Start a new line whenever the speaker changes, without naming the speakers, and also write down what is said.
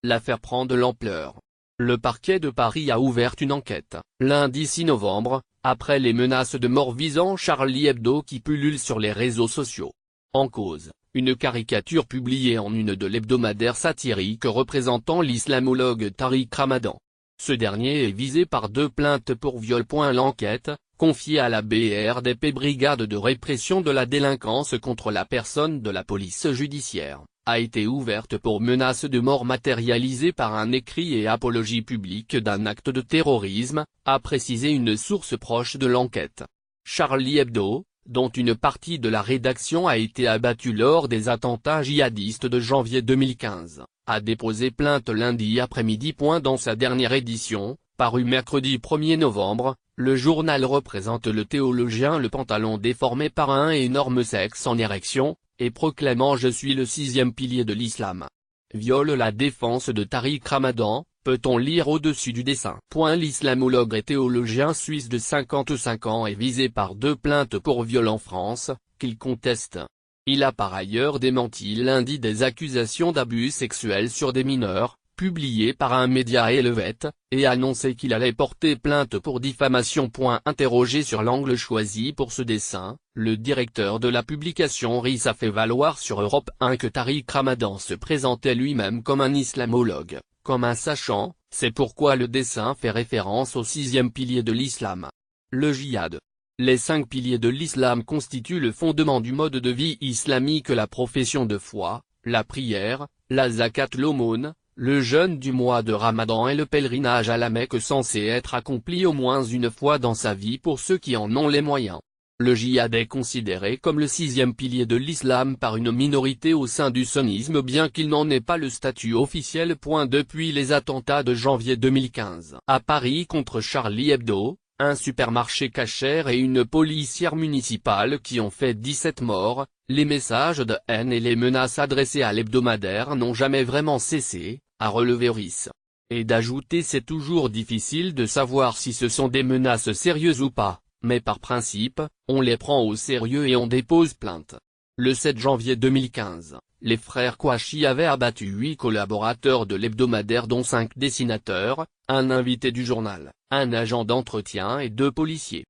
l'affaire prend de l'ampleur. Le parquet de Paris a ouvert une enquête, lundi 6 novembre, après les menaces de mort visant Charlie Hebdo qui pullulent sur les réseaux sociaux. En cause, une caricature publiée en une de l'hebdomadaire satirique représentant l'islamologue Tariq Ramadan. Ce dernier est visé par 2 plaintes pour viol. L'enquête, confiée à la BRDP Brigade de répression de la délinquance contre la personne de la police judiciaire, a été ouverte pour menace de mort matérialisée par un écrit et apologie publique d'un acte de terrorisme, a précisé une source proche de l'enquête. Charlie Hebdo, dont une partie de la rédaction a été abattue lors des attentats djihadistes de janvier 2015, a déposé plainte lundi après-midi. Dans sa dernière édition, parue mercredi 1er novembre, le journal représente le théologien le pantalon déformé par un énorme sexe en érection, et proclamant « Je suis le 6e pilier de l'islam ». Viole la défense de Tariq Ramadan, peut-on lire au-dessus du dessin. L'islamologue et théologien suisse de 55 ans est visé par 2 plaintes pour viol en France, qu'il conteste. Il a par ailleurs démenti lundi des accusations d'abus sexuels sur des mineurs, publiées par un média Helvet, et annoncé qu'il allait porter plainte pour diffamation. Interrogé sur l'angle choisi pour ce dessin, le directeur de la publication RIS a fait valoir sur Europe 1 que Tariq Ramadan se présentait lui-même comme un islamologue, comme un sachant, c'est pourquoi le dessin fait référence au 6e pilier de l'islam. Le djihad. Les 5 piliers de l'islam constituent le fondement du mode de vie islamique: la profession de foi, la prière, la zakat, l'aumône, le jeûne du mois de Ramadan et le pèlerinage à la Mecque, censé être accompli au moins une fois dans sa vie pour ceux qui en ont les moyens. Le djihad est considéré comme le 6e pilier de l'islam par une minorité au sein du sunnisme, bien qu'il n'en ait pas le statut officiel. Depuis les attentats de janvier 2015 à Paris contre Charlie Hebdo, un supermarché cachère et une policière municipale qui ont fait 17 morts, les messages de haine et les menaces adressées à l'hebdomadaire n'ont jamais vraiment cessé, a relevé RIS. Et d'ajouter: c'est toujours difficile de savoir si ce sont des menaces sérieuses ou pas, mais par principe, on les prend au sérieux et on dépose plainte. Le 7 janvier 2015, les frères Kouachi avaient abattu 8 collaborateurs de l'hebdomadaire dont 5 dessinateurs, un invité du journal, un agent d'entretien et 2 policiers.